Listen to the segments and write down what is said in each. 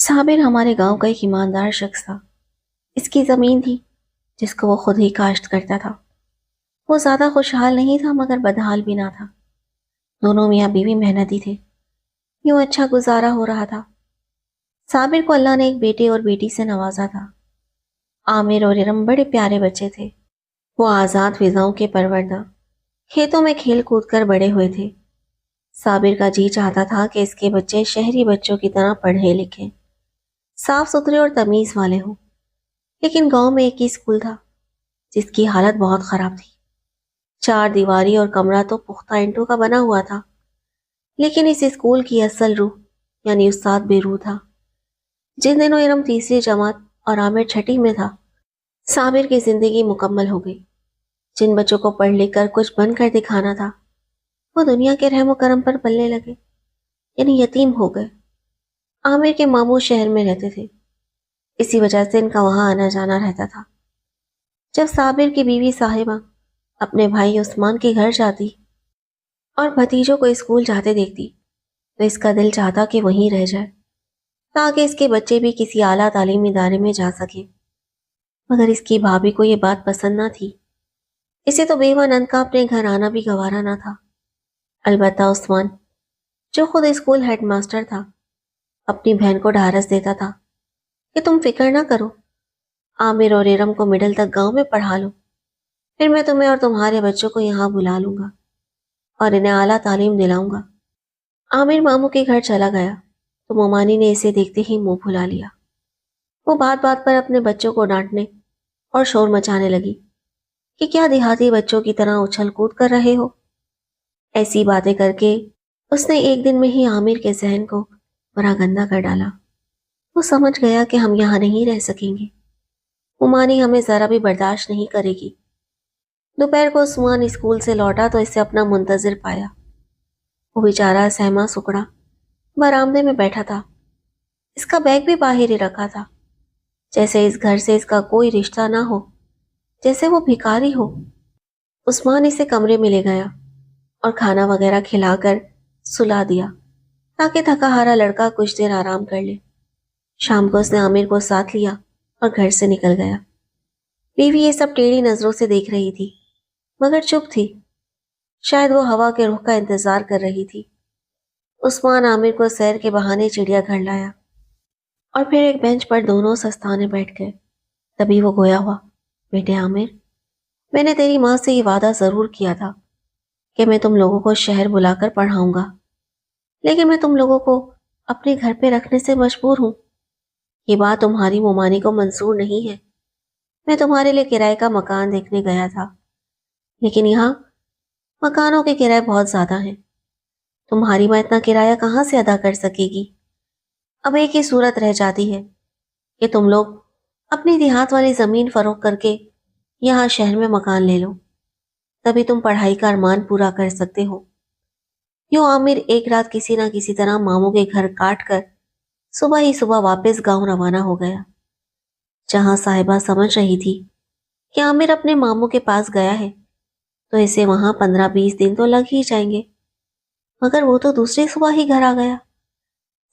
صابر ہمارے گاؤں کا ایک ایماندار شخص تھا۔ اس کی زمین تھی جس کو وہ خود ہی کاشت کرتا تھا۔ وہ زیادہ خوشحال نہیں تھا مگر بدحال بھی نہ تھا۔ دونوں میاں بیوی محنتی تھے، یوں اچھا گزارا ہو رہا تھا۔ صابر کو اللہ نے ایک بیٹے اور بیٹی سے نوازا تھا۔ عامر اور ارم بڑے پیارے بچے تھے۔ وہ آزاد فضاؤں کے پروردہ کھیتوں میں کھیل کود کر بڑے ہوئے تھے۔ صابر کا جی چاہتا تھا کہ اس کے بچے شہری بچوں کی طرح پڑھے لکھیں، صاف ستھرے اور تمیز والے ہوں۔ لیکن گاؤں میں ایک ہی اسکول تھا جس کی حالت بہت خراب تھی۔ چار دیواری اور کمرہ تو پختہ اینٹوں کا بنا ہوا تھا، لیکن اس اسکول کی اصل روح یعنی استاد بے روح تھا۔ جن دنوں ارم تیسری جماعت اور عامر چھٹی میں تھا، صابر کی زندگی مکمل ہو گئی۔ جن بچوں کو پڑھ لکھ کر کچھ بن کر دکھانا تھا، وہ دنیا کے رحم و کرم پر پلنے لگے، یعنی یتیم ہو گئے۔ عامر کے ماموں شہر میں رہتے تھے، اسی وجہ سے ان کا وہاں آنا جانا رہتا تھا۔ جب صابر کی بیوی صاحبہ اپنے بھائی عثمان کے گھر جاتی اور بھتیجوں کو اسکول جاتے دیکھتی تو اس کا دل چاہتا کہ وہیں رہ جائے تاکہ اس کے بچے بھی کسی اعلیٰ تعلیمی ادارے میں جا سکیں، مگر اس کی بھابھی کو یہ بات پسند نہ تھی۔ اسے تو بیوہ نند کا اپنے گھر آنا بھی گوارا نہ تھا۔ البتہ عثمان، جو خود اسکول ہیڈ ماسٹر تھا، اپنی بہن کو ڈھارس دیتا تھا کہ تم فکر نہ کرو، عامر اور ارم کو مڈل تک گاؤں میں پڑھا لو، پھر میں تمہیں اور تمہارے بچوں کو یہاں بلا لوں گا اور انہیں اعلیٰ تعلیم دلاؤں گا۔ عامر ماموں کے گھر چلا گیا تو مومانی نے اسے دیکھتے ہی منہ پھلا لیا۔ وہ بات بات پر اپنے بچوں کو ڈانٹنے اور شور مچانے لگی کہ کیا دیہاتی بچوں کی طرح اچھل کود کر رہے ہو۔ ایسی باتیں کر کے اس نے ایک دن میں ہی عامر کے ذہن کو بڑا گندا کر ڈالا۔ وہ سمجھ گیا کہ ہم یہاں نہیں رہ سکیں گے، مومانی ہمیں ذرا بھی برداشت نہیں کرے گی۔ دوپہر کو عثمان اسکول سے لوٹا تو اسے اپنا منتظر پایا۔ وہ بیچارہ سہما سکڑا برآمدے میں بیٹھا تھا، اس کا بیگ بھی باہر ہی رکھا تھا، جیسے اس گھر سے اس کا کوئی رشتہ نہ ہو، جیسے وہ بھکاری ہو۔ عثمان اسے کمرے میں لے گیا اور کھانا وغیرہ کھلا کر سلا دیا تاکہ تھکا ہارا لڑکا کچھ دیر آرام کر لے۔ شام کو اس نے عامر کو ساتھ لیا اور گھر سے نکل گیا۔ بیوی یہ سب ٹیڑھی نظروں سے دیکھ رہی تھی مگر چپ تھی، شاید وہ ہوا کے رخ کا انتظار کر رہی تھی۔ عثمان عامر کو سیر کے بہانے چڑیا گھر لایا اور پھر ایک بینچ پر دونوں سستانے بیٹھ گئے۔ تبھی وہ گویا ہوا، بیٹے عامر، میں نے تیری ماں سے یہ وعدہ ضرور کیا تھا کہ میں تم لوگوں کو شہر بلا کر پڑھاؤں گا، لیکن میں تم لوگوں کو اپنے گھر پہ رکھنے سے مجبور ہوں۔ یہ بات تمہاری مومانی کو منظور نہیں ہے۔ میں تمہارے لیے کرائے کا مکان دیکھنے گیا تھا، لیکن یہاں مکانوں کے کرائے بہت زیادہ ہیں، تمہاری ماں اتنا کرایہ کہاں سے ادا کر سکے گی۔ اب ایک ہی صورت رہ جاتی ہے کہ تم لوگ اپنی دیہات والی زمین فروخت کر کے یہاں شہر میں مکان لے لو، تبھی تم پڑھائی کا ارمان پورا کر سکتے ہو۔ یوں عامر ایک رات کسی نہ کسی طرح ماموں کے گھر کاٹ کر صبح ہی صبح واپس گاؤں روانہ ہو گیا۔ جہاں صاحبہ سمجھ رہی تھی کہ عامر اپنے ماموں کے پاس گیا ہے تو اسے وہاں 15-20 دن تو لگ ہی جائیں گے، مگر وہ تو دوسری صبح ہی گھر آ گیا۔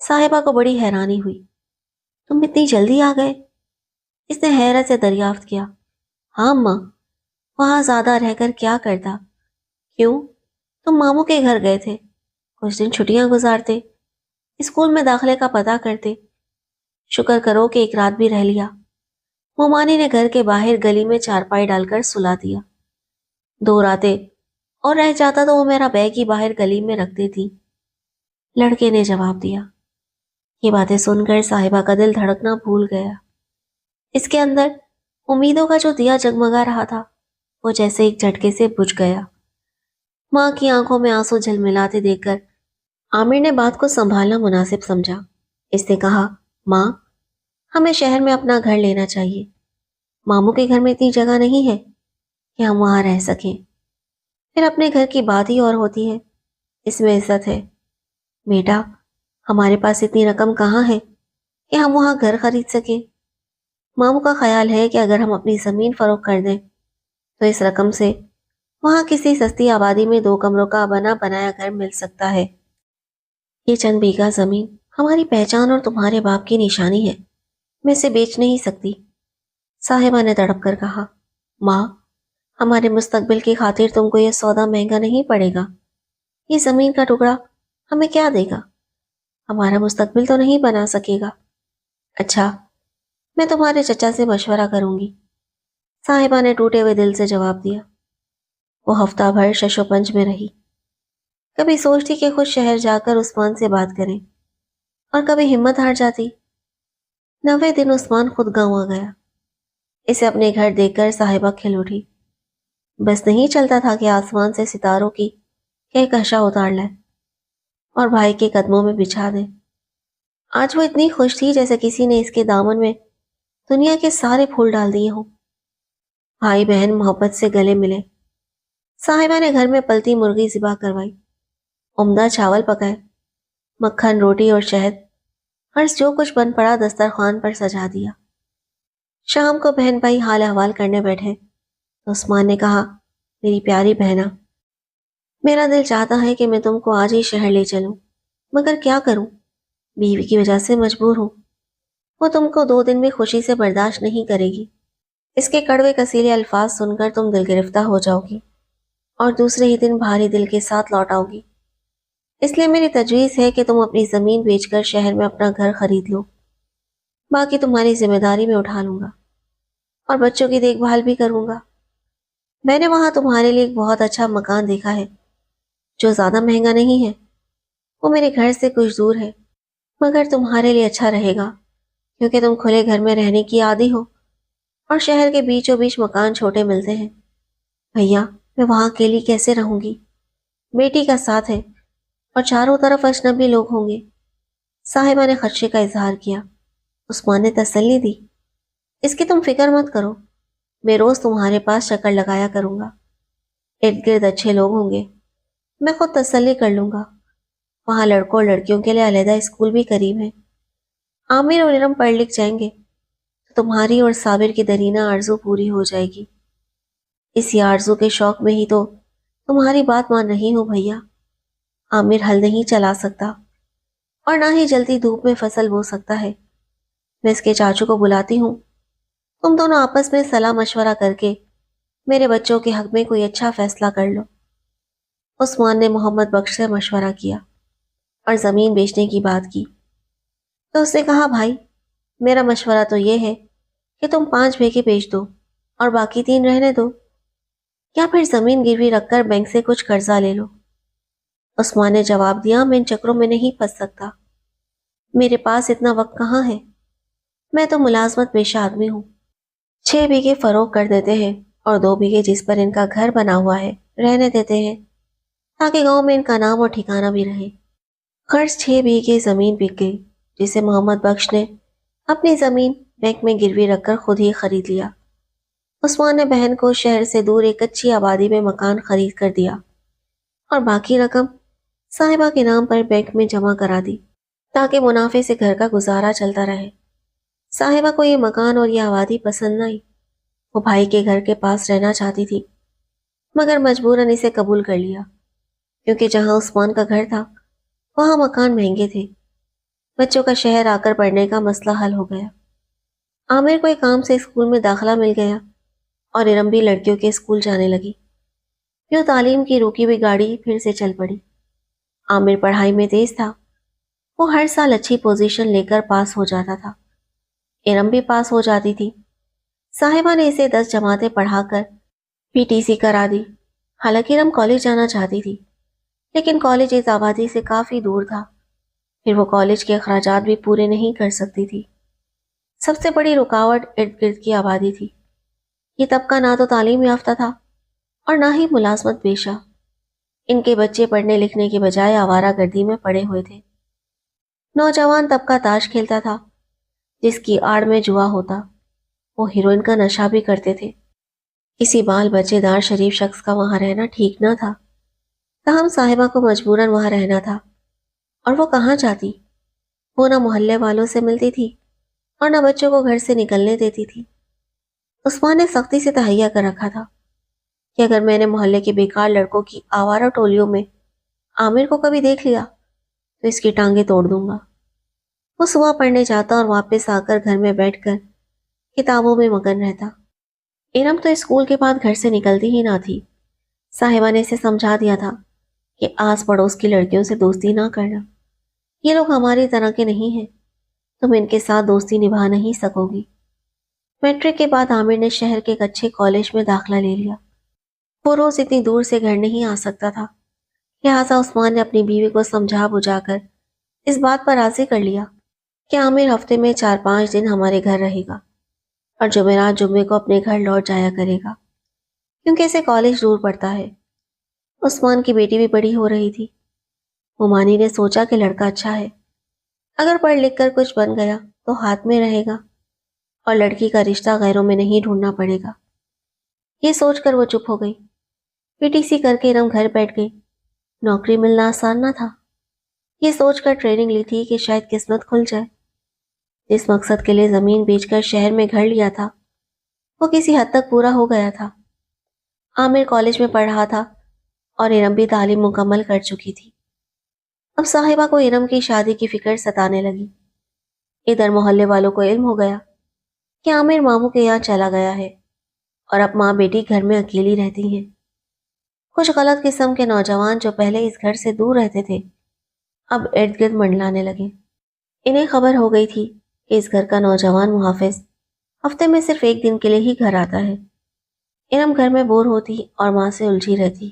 صاحبہ کو بڑی حیرانی ہوئی، تم اتنی جلدی آ گئے؟ اس نے حیرت سے دریافت کیا۔ ہاں ماں، وہاں زیادہ رہ کر کیا کرتا؟ کیوں، تم ماموں کے گھر گئے تھے، کچھ دن چھٹیاں گزارتے، اسکول میں داخلے کا پتہ کرتے، شکر کرو کہ ایک رات بھی رہ لیا۔ مومانی نے گھر کے باہر گلی میں چارپائی ڈال کر سلا دیا۔ 2 راتیں اور رہ جاتا تو وہ میرا بیگ ہی باہر گلی میں رکھ دیتی، لڑکے نے جواب دیا۔ یہ باتیں سن کر صاحبہ کا دل دھڑکنا بھول گیا۔ اس کے اندر امیدوں کا جو دیا جگمگا رہا تھا وہ جیسے ایک جھٹکے سے بجھ گیا۔ ماں کی آنکھوں میں آنسو جھلملاتے دیکھ کر عامر نے بات کو سنبھالنا مناسب سمجھا۔ اس نے کہا، ماں، ہمیں شہر میں اپنا گھر لینا چاہیے، ماموں کے گھر میں اتنی جگہ نہیں ہے کہ ہم وہاں رہ سکیں، پھر اپنے گھر کی بات ہی اور ہوتی ہے، اس میں عزت ہے۔ بیٹا، ہمارے پاس اتنی رقم کہاں ہے کہ ہم وہاں گھر خرید سکیں۔ ماموں کا خیال ہے کہ اگر ہم اپنی زمین فروخت کر دیں تو اس رقم سے وہاں کسی سستی آبادی میں 2 کمروں کا بنا بنایا گھر مل سکتا ہے۔ یہ چند بیگھہ زمین ہماری پہچان اور تمہارے باپ کی نشانی ہے، میں اسے بیچ نہیں سکتی۔ صاحبہ نے تڑپ کر کہا، ماں، ہمارے مستقبل کی خاطر تم کو یہ سودا مہنگا نہیں پڑے گا۔ یہ زمین کا ٹکڑا ہمیں کیا دے گا؟ ہمارا مستقبل تو نہیں بنا سکے گا۔ اچھا، میں تمہارے چچا سے مشورہ کروں گی، صاحبہ نے ٹوٹے ہوئے دل سے جواب دیا۔ وہ ہفتہ بھر شش و پنج میں رہی، کبھی سوچتی کہ خود شہر جا کر عثمان سے بات کریں، اور کبھی ہمت ہار جاتی۔ 90 دن عثمان خود گاؤں آ گیا۔ اسے اپنے گھر دیکھ کر صاحبہ کھل اٹھی۔ بس نہیں چلتا تھا کہ آسمان سے ستاروں کی کہکشاں اتار لائے اور بھائی کے قدموں میں بچھا دے۔ آج وہ اتنی خوش تھی جیسے کسی نے اس کے دامن میں دنیا کے سارے پھول ڈال دیے ہوں۔ بھائی بہن محبت سے گلے ملے۔ صاحبہ نے گھر میں پلتی مرغی ذبح کروائی، عمدہ چاول پکائے، مکھن، روٹی اور شہد، ہر جو کچھ بن پڑا دسترخوان پر سجا دیا۔ شام کو بہن بھائی حال احوال کرنے بیٹھے تو عثمان نے کہا، میری پیاری بہنا، میرا دل چاہتا ہے کہ میں تم کو آج ہی شہر لے چلوں، مگر کیا کروں، بیوی کی وجہ سے مجبور ہوں۔ وہ تم کو 2 دن بھی خوشی سے برداشت نہیں کرے گی۔ اس کے کڑوے کسیلے الفاظ سن کر تم دل گرفتہ ہو جاؤ گی اور دوسرے ہی دن بھاری دل کے ساتھ لوٹ آؤ گی۔ اس لیے میری تجویز ہے کہ تم اپنی زمین بیچ کر شہر میں اپنا گھر خرید لو، باقی تمہاری ذمہ داری میں اٹھا لوں گا اور بچوں کی دیکھ بھال بھی کروں گا۔ میں نے وہاں تمہارے لیے ایک بہت اچھا مکان دیکھا ہے جو زیادہ مہنگا نہیں ہے، وہ میرے گھر سے کچھ دور ہے، مگر تمہارے لیے اچھا رہے گا کیونکہ تم کھلے گھر میں رہنے کی عادی ہو اور شہر کے بیچوں بیچ مکان چھوٹے ملتے ہیں۔ بھیا، میں وہاں اکیلی کیسے رہوں گی؟ بیٹی کا ساتھ ہے اور چاروں طرف اجنبی لوگ ہوں گے۔ صاحبہ نے خدشے کا اظہار کیا۔ عثمان نے تسلی دی، اس کی تم فکر مت کرو، میں روز تمہارے پاس چکر لگایا کروں گا، ارد گرد اچھے لوگ ہوں گے، میں خود تسلی کر لوں گا۔ وہاں لڑکوں اور لڑکیوں کے لیے علیحدہ اسکول بھی قریب ہے۔ عامر اور ارم پڑھ لکھ جائیں گے تو تمہاری اور صابر کی درینہ آرزو پوری ہو جائے گی۔ اسی آرزو کے شوق میں ہی تو تمہاری بات مان رہی ہوں بھیا۔ عامر ہل نہیں چلا سکتا اور نہ ہی جلتی دھوپ میں فصل بو سکتا ہے۔ میں اس کے چاچو کو بلاتی ہوں، تم دونوں آپس میں صلاح مشورہ کر کے میرے بچوں کے حق میں کوئی اچھا فیصلہ کر لو۔ عثمان نے محمد بخش سے مشورہ کیا اور زمین بیچنے کی بات کی تو اس نے کہا، بھائی، میرا مشورہ تو یہ ہے کہ تم 5 بیگھے بیچ دو اور باقی 3 رہنے دو، یا پھر زمین گروی رکھ کر بینک سے کچھ قرضہ لے لو۔ عثمان نے جواب دیا، میں ان چکروں میں نہیں پھنس سکتا، میرے پاس اتنا وقت کہاں ہے، میں تو ملازمت پیشہ آدمی ہوں۔ 6 بیگھے فروخت کر دیتے ہیں اور 2 بیگھے جس پر ان کا گھر بنا ہوا ہے رہنے دیتے ہیں، تاکہ گاؤں میں ان کا نام اور ٹھکانہ بھی رہے۔ غرض 6 بیگھے زمین بک گئی، جسے محمد بخش نے اپنی زمین بینک میں گروی رکھ کر خود ہی خرید لیا۔ عثمان نے بہن کو شہر سے دور ایک اچھی آبادی میں مکان خرید کر دیا اور باقی رقم صاحبہ کے نام پر بینک میں جمع کرا دی تاکہ منافع سے گھر کا گزارا چلتا رہے۔ صاحبہ کو یہ مکان اور یہ آبادی پسند نہ آئی، وہ بھائی کے گھر کے پاس رہنا چاہتی تھی، مگر مجبوراً اسے قبول کر لیا کیونکہ جہاں عثمان کا گھر تھا وہاں مکان مہنگے تھے۔ بچوں کا شہر آ کر پڑھنے کا مسئلہ حل ہو گیا۔ عامر کو ایک کام سے اسکول میں داخلہ مل گیا اور ارم بھی لڑکیوں کے اسکول جانے لگی۔ یوں تعلیم کی رکی ہوئی گاڑی پھر سے چل پڑی۔ عامر پڑھائی میں تیز تھا، وہ ہر سال اچھی پوزیشن لے کر پاس ہو جاتا تھا۔ ارم بھی پاس ہو جاتی تھی۔ صاحبہ نے اسے 10 جماعتیں پڑھا کر PTC کرا دی۔ حالانکہ ارم کالج جانا چاہتی تھی، لیکن کالج اس آبادی سے کافی دور تھا، پھر وہ کالج کے اخراجات بھی پورے نہیں کر سکتی تھی۔ سب سے بڑی رکاوٹ ارد گرد کی آبادی تھی۔ یہ طبقہ نہ تو تعلیم یافتہ تھا اور نہ ہی ملازمت پیشہ۔ ان کے بچے پڑھنے لکھنے کے بجائے آوارہ گردی میں پڑے ہوئے تھے۔ نوجوان طبقہ تاش کھیلتا تھا، جس کی آڑ میں جوا ہوتا، وہ ہیروئن کا نشہ بھی کرتے تھے۔ کسی بال بچے دار شریف شخص کا وہاں رہنا ٹھیک نہ تھا، تاہم صاحبہ کو مجبوراً وہاں رہنا تھا، اور وہ کہاں جاتی؟ وہ نہ محلے والوں سے ملتی تھی اور نہ بچوں کو گھر سے نکلنے دیتی تھی۔ عثمان نے سختی سے تہیا کر رکھا تھا کہ اگر میں نے محلے کے بیکار لڑکوں کی آوارہ ٹولیوں میں عامر کو کبھی دیکھ لیا تو اس کی ٹانگیں توڑ دوں گا۔ وہ صبح پڑھنے جاتا اور واپس آ کر گھر میں بیٹھ کر کتابوں میں مگن رہتا۔ ارم تو اسکول کے بعد گھر سے نکلتی ہی نہ تھی۔ صاحبہ نے اسے سمجھا دیا تھا کہ آس پڑوس کی لڑکیوں سے دوستی نہ کرنا، یہ لوگ ہماری طرح کے نہیں ہیں، تم ان کے ساتھ دوستی نبھا نہیں سکو گی۔ میٹرک کے بعد عامر نے شہر کے ایک اچھے کالج میں داخلہ لے لیا۔ وہ روز اتنی دور سے گھر نہیں آ سکتا تھا، لہٰذا عثمان نے اپنی بیوی کو سمجھا بجھا کر اس بات پر راضی کر لیا کہ عامر ہفتے میں 4-5 دن ہمارے گھر رہے گا اور جمعرات جمعے کو اپنے گھر لوٹ جایا کرے گا، کیونکہ اسے کالج دور پڑتا ہے۔ عثمان کی بیٹی بھی بڑی ہو رہی تھی۔ مومانی نے سوچا کہ لڑکا اچھا ہے، اگر پڑھ لکھ کر کچھ بن گیا تو ہاتھ میں رہے گا اور لڑکی کا رشتہ غیروں میں نہیں ڈھونڈنا پڑے گا۔ یہ سوچ کر وہ چپ ہو گئی۔ PTC کر کے ارم گھر بیٹھ گئی۔ نوکری ملنا آسان نہ تھا۔ یہ سوچ کر ٹریننگ لی تھی کہ شاید قسمت کھل جائے۔ جس مقصد کے لیے زمین بیچ کر شہر میں گھر لیا تھا وہ کسی حد تک پورا ہو گیا تھا۔ عامر کالج میں پڑھ رہا تھا اور ارم بھی تعلیم مکمل کر چکی تھی۔ اب صاحبہ کو ارم کی شادی کی فکر ستانے لگی۔ ادھر محلے والوں کو علم ہو گیا کہ عامر ماموں کے یہاں چلا گیا ہے اور اب ماں بیٹی گھر میں اکیلی رہتی ہیں۔ کچھ غلط قسم کے نوجوان جو پہلے اس گھر سے دور رہتے تھے اب ارد گرد منڈلانے لگے۔ انہیں خبر ہو گئی تھی کہ اس گھر کا نوجوان محافظ ہفتے میں صرف 1 دن کے لیے ہی گھر آتا ہے۔ ارم گھر میں بور ہوتی اور ماں سے الجھی رہتی۔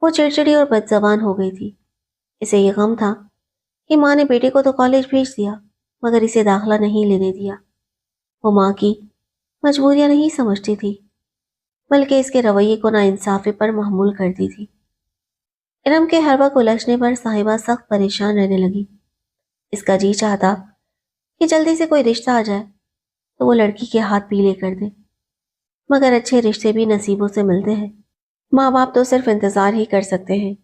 وہ چڑچڑی اور بد زبان ہو گئی تھی۔ اسے یہ غم تھا کہ ماں نے بیٹے کو تو کالج بھیج دیا مگر اسے داخلہ نہیں لینے دیا۔ وہ ماں کی مجبوریاں نہیں سمجھتی تھی بلکہ اس کے رویے کو ناانصافی پر محمول کرتی تھی۔ ارم کے ہر وقت الجھنے پر صاحبہ سخت پریشان رہنے لگی۔ اس کا جی چاہتا کہ جلدی سے کوئی رشتہ آ جائے تو وہ لڑکی کے ہاتھ پیلے کر دے، مگر اچھے رشتے بھی نصیبوں سے ملتے ہیں۔ ماں باپ تو صرف انتظار ہی کر سکتے ہیں۔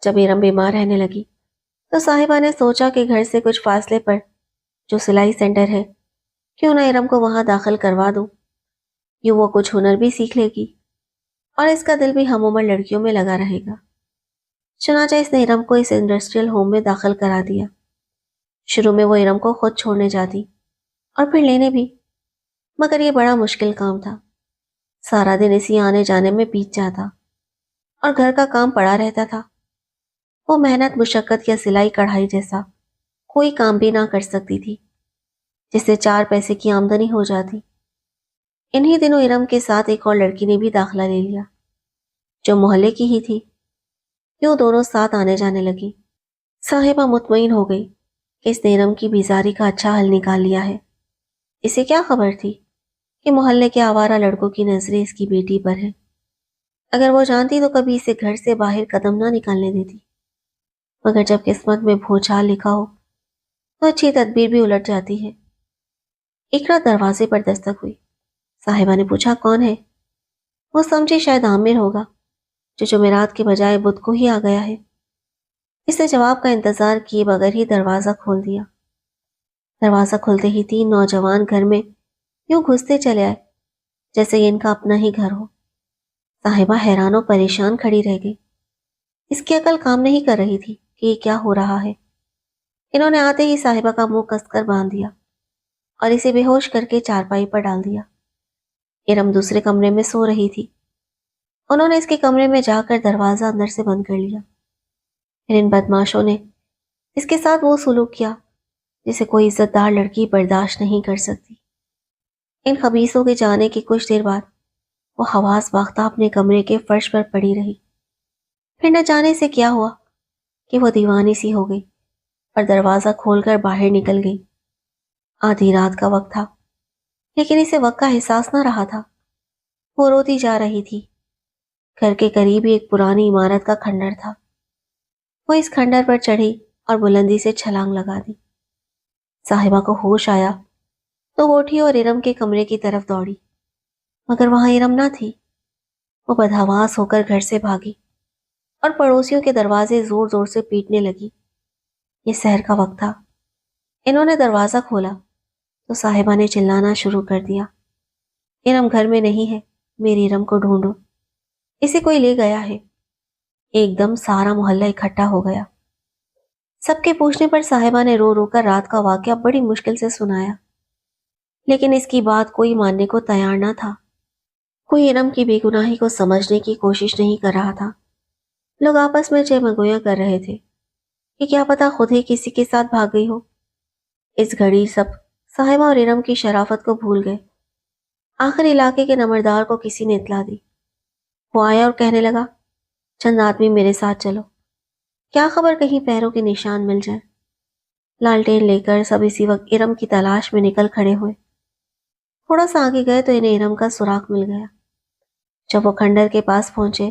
جب ارم بیمار رہنے لگی تو صاحبہ نے سوچا کہ گھر سے کچھ فاصلے پر جو سلائی سینٹر ہے کیوں نہ ارم کو وہاں داخل کروا دوں، یوں وہ کچھ ہنر بھی سیکھ لے گی اور اس کا دل بھی ہم عمر لڑکیوں میں لگا رہے گا۔ چنانچہ اس نے ارم کو اس انڈسٹریل ہوم میں داخل کرا دیا۔ شروع میں وہ ارم کو خود چھوڑنے جاتی اور پھر لینے بھی، مگر یہ بڑا مشکل کام تھا۔ سارا دن اسی آنے جانے میں بیت جاتا اور گھر کا کام پڑا رہتا تھا۔ وہ محنت مشقت یا سلائی کڑھائی جیسا کوئی کام بھی نہ کر سکتی تھی جس سے 4 پیسے کی آمدنی ہو جاتی۔ انہی دنوں ارم کے ساتھ ایک اور لڑکی نے بھی داخلہ لے لیا جو محلے کی ہی تھی۔ یوں دونوں ساتھ آنے جانے لگی۔ صاحبہ مطمئن ہو گئی کہ اس نے ارم کی بیزاری کا اچھا حل نکال لیا ہے۔ اسے کیا خبر تھی کہ محلے کے آوارہ لڑکوں کی نظریں اس کی بیٹی پر ہیں۔ اگر وہ جانتی تو کبھی اسے گھر سے باہر قدم نہ نکالنے دیتی، مگر جب قسمت میں بھوچال لکھا ہو تو اچھی تدبیر بھی الٹ جاتی ہے۔ ایک رات دروازے پر دستک ہوئی۔ صاحبہ نے پوچھا کون ہے؟ وہ سمجھی شاید عامر ہوگا جو جمعرات کے بجائے بدھ کو ہی آ گیا ہے۔ اس نے جواب کا انتظار کیے بغیر ہی دروازہ کھول دیا۔ دروازہ کھلتے ہی 3 نوجوان گھر میں یوں گھستے چلے آئے جیسے یہ ان کا اپنا ہی گھر ہو۔ صاحبہ حیران و پریشان کھڑی رہ گئی۔ اس کی عقل کام نہیں کر رہی تھی کہ یہ کیا ہو رہا ہے۔ انہوں نے آتے ہی صاحبہ کا منہ کس کر باندھ دیا اور اسے بے ہوش کر کے چارپائی پر ڈال دیا۔ ارم دوسرے کمرے میں سو رہی تھی۔ انہوں نے اس کے کمرے میں جا کر دروازہ اندر سے بند کر لیا۔ پھر ان بدماشوں نے اس کے ساتھ وہ سلوک کیا جسے کوئی عزت دار لڑکی برداشت نہیں کر سکتی۔ ان خبیثوں کے جانے کے کچھ دیر بعد وہ حواس باختہ اپنے کمرے کے فرش پر پڑی رہی۔ پھر نہ جانے سے کیا ہوا کہ وہ دیوانی سی ہو گئی اور دروازہ کھول کر باہر نکل گئی۔ آدھی رات کا وقت تھا لیکن اسے وقت کا احساس نہ رہا تھا۔ وہ روتی جا رہی تھی۔ گھر کے قریب ہی ایک پرانی عمارت کا کھنڈر تھا۔ وہ اس کھنڈر پر چڑھی اور بلندی سے چھلانگ لگا دی۔ صاحبہ کو ہوش آیا تو وہ اٹھی اور ارم کے کمرے کی طرف دوڑی، مگر وہاں ارم نہ تھی۔ وہ بدحواس ہو کر گھر سے بھاگی اور پڑوسیوں کے دروازے زور زور سے پیٹنے لگی۔ یہ سحر کا وقت تھا۔ انہوں نے دروازہ کھولا تو صاحبہ نے چلانا شروع کر دیا، ارم گھر میں نہیں ہے، میری ارم کو ڈھونڈو، اسے کوئی لے گیا ہے۔ ایک دم سارا محلہ اکٹھا ہو گیا۔ سب کے پوچھنے پر صاحبہ نے رو رو کر رات کا واقعہ بڑی مشکل سے سنایا، لیکن اس کی بات کوئی ماننے کو تیار نہ تھا۔ کوئی ارم کی بے گناہی کو سمجھنے کی کوشش نہیں کر رہا تھا۔ لوگ آپس میں چہ مگویاں کر رہے تھے کہ کیا پتا خود ہی کسی کے ساتھ بھاگ گئی ہو۔ اس گھڑی سب صاحبہ اور ارم کی شرافت کو بھول گئے۔ آخر علاقے کے نمبردار کو کسی نے اطلاع دی۔ وہ آیا اور کہنے لگا، چند آدمی میرے ساتھ چلو، کیا خبر کہیں پیروں کے نشان مل جائیں۔ لالٹین لے کر سب اسی وقت ارم کی تلاش میں نکل کھڑے ہوئے۔ تھوڑا سا آگے گئے تو انہیں ارم کا سراغ مل گیا۔ جب وہ کھنڈر کے پاس پہنچے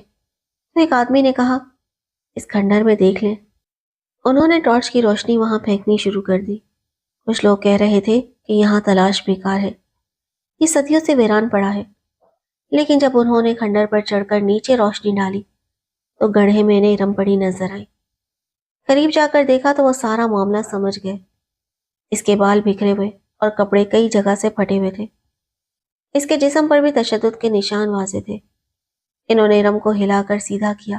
تو ایک آدمی نے کہا، اس کھنڈر میں دیکھ لیں۔ انہوں نے ٹارچ کی روشنی وہاں پھینکنی شروع کر دی۔ کچھ لوگ کہہ رہے تھے کہ یہاں تلاش بیکار ہے، یہ صدیوں سے ویران پڑا ہے، لیکن جب انہوں نے کھنڈر پر چڑھ کر نیچے روشنی ڈالی تو گڑھے میں انہیں ارم پڑی نظر آئی۔ قریب جا کر دیکھا تو وہ سارا معاملہ سمجھ گئے۔ اس کے بال بکھرے ہوئے اور کپڑے کئی جگہ سے پھٹے ہوئے تھے۔ اس کے جسم پر بھی تشدد کے نشان واضح تھے۔ انہوں نے ارم کو ہلا کر سیدھا کیا۔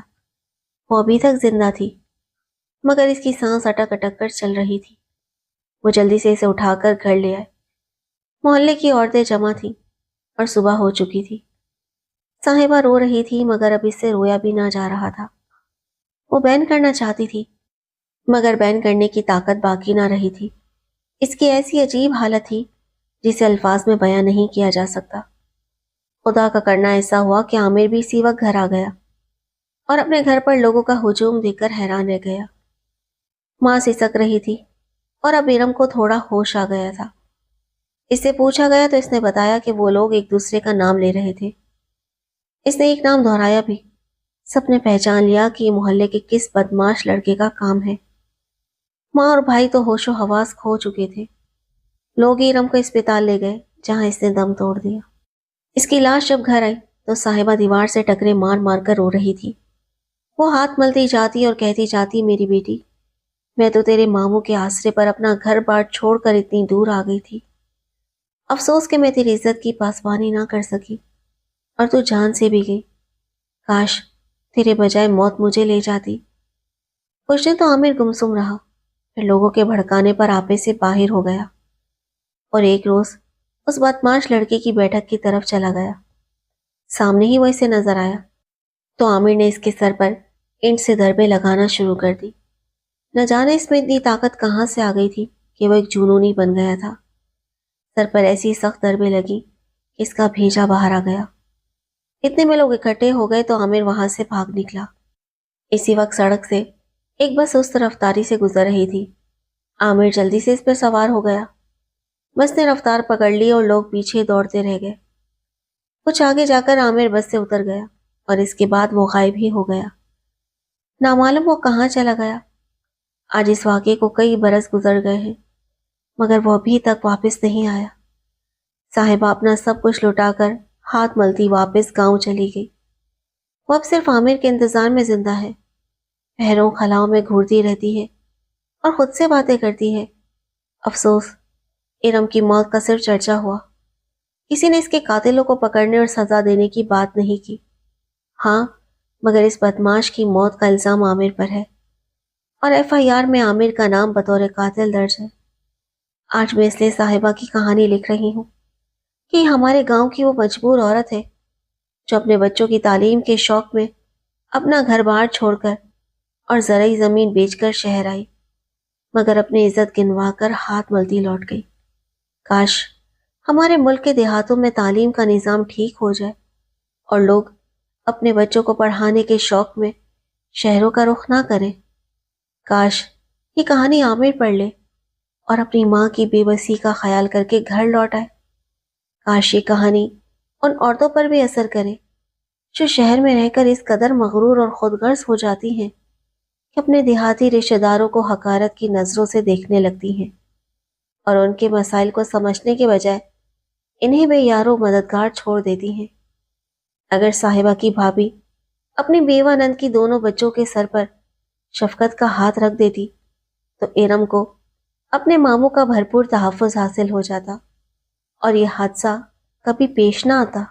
وہ ابھی تک زندہ تھی، مگر اس کی سانس اٹک اٹک کر چل رہی تھی۔ وہ جلدی سے اسے اٹھا کر گھر لے آئے۔ محلے کی عورتیں جمع تھیں اور صبح ہو چکی تھی۔ صاحبہ رو رہی تھی، مگر اب اس سے رویا بھی نہ جا رہا تھا۔ وہ بین کرنا چاہتی تھی، مگر بین کرنے کی طاقت باقی نہ رہی تھی۔ اس کی ایسی عجیب حالت تھی جسے الفاظ میں بیان نہیں کیا جا سکتا۔ خدا کا کرنا ایسا ہوا کہ عامر بھی اسی وقت گھر آ گیا اور اپنے گھر پر لوگوں کا ہجوم دیکھ کر حیران رہ گیا۔ ماں سسک رہی تھی اور اب ارم کو تھوڑا ہوش آ گیا تھا۔ اس سے پوچھا گیا تو اس نے بتایا کہ وہ لوگ ایک دوسرے کا نام لے رہے تھے۔ اس نے ایک نام دہرایا بھی۔ سب نے پہچان لیا کہ یہ محلے کے کس بدماش لڑکے کا کام ہے۔ ماں اور بھائی تو ہوش و حواس کھو چکے تھے۔ لوگ ارم کو اسپتال لے گئے جہاں اس نے دم توڑ دیا۔ اس کی لاش جب گھر آئی تو صاحبہ دیوار سے ٹکرے مار مار کر رو رہی تھی۔ وہ ہاتھ ملتی جاتی اور کہتی جاتی، میری بیٹی، میں تو تیرے ماموں کے آسرے پر اپنا گھر بار چھوڑ کر اتنی دور آ گئی تھی۔ افسوس کہ میں تیری عزت کی پاسبانی نہ کر سکی اور تو جان سے بھی گئی۔ کاش تیرے بجائے موت مجھے لے جاتی۔ کچھ دن تو عامر گمسم رہا، پھر لوگوں کے بھڑکانے پر آپے سے باہر ہو گیا اور ایک روز اس بدماش لڑکے کی بیٹھک کی طرف چلا گیا۔ سامنے ہی وہ اسے نظر آیا تو عامر نے اس کے سر پر اینٹ سے ضربیں لگانا شروع کر دی۔ نہ جانے اس میں اتنی طاقت کہاں سے آ گئی تھی کہ وہ ایک جنونی بن گیا تھا۔ سر پر ایسی سخت ضربیں لگی کہ اس کا بھیجا باہر آ گیا۔ اتنے میں لوگ اکٹھے ہو گئے تو عامر وہاں سے بھاگ نکلا۔ اسی وقت سڑک سے ایک بس سست رفتاری سے گزر رہی تھی۔ عامر جلدی سے اس پر سوار ہو گیا۔ بس نے رفتار پکڑ لی اور لوگ پیچھے دوڑتے رہ گئے۔ کچھ آگے جا کر عامر بس سے اتر گیا اور اس کے بعد وہ غائب ہی ہو گیا۔ نامعلوم وہ کہاں چلا گیا۔ آج اس واقعے کو کئی برس گزر گئے ہیں، مگر وہ ابھی تک واپس نہیں آیا۔ صاحبہ اپنا سب کچھ لٹا کر ہاتھ ملتی واپس گاؤں چلی گئی۔ وہ اب صرف عامر کے انتظار میں زندہ ہے۔ پہروں خلاؤں میں گھورتی رہتی ہے اور خود سے باتیں کرتی ہے۔ افسوس ارم کی موت کا صرف چرچا ہوا، کسی نے اس کے قاتلوں کو پکڑنے اور سزا دینے کی بات نہیں کی۔ ہاں، مگر اس بدماش کی موت کا الزام عامر پر ہے اور FIR میں عامر کا نام بطور قاتل درج ہے۔ آج میں اس لیے صاحبہ کی کہانی لکھ رہی ہوں کہ ہمارے گاؤں کی وہ مجبور عورت ہے جو اپنے بچوں کی تعلیم کے شوق میں اپنا گھر بار چھوڑ کر اور زرعی زمین بیچ کر شہر آئی، مگر اپنی عزت گنوا کر ہاتھ ملتی لوٹ گئی۔ کاش ہمارے ملک کے دیہاتوں میں تعلیم کا نظام ٹھیک ہو جائے اور لوگ اپنے بچوں کو پڑھانے کے شوق میں شہروں کا رخ نہ کریں۔ کاش یہ کہانی عامر پڑھ لے اور اپنی ماں کی بے بسی کا خیال کر کے گھر لوٹ آئے۔ کاش یہ کہانی ان عورتوں پر بھی اثر کرے جو شہر میں رہ کر اس قدر مغرور اور خود غرض ہو جاتی ہیں کہ اپنے دیہاتی رشتہ داروں کو حقارت کی نظروں سے دیکھنے لگتی ہیں اور ان کے مسائل کو سمجھنے کے بجائے انہیں بے یار و مددگار چھوڑ دیتی ہیں۔ اگر صاحبہ کی بھابھی اپنی بیوہ نند کی دونوں بچوں کے سر پر شفقت کا ہاتھ رکھ دیتی تو ارم کو اپنے ماموں کا بھرپور تحفظ حاصل ہو جاتا اور یہ حادثہ کبھی پیش نہ آتا۔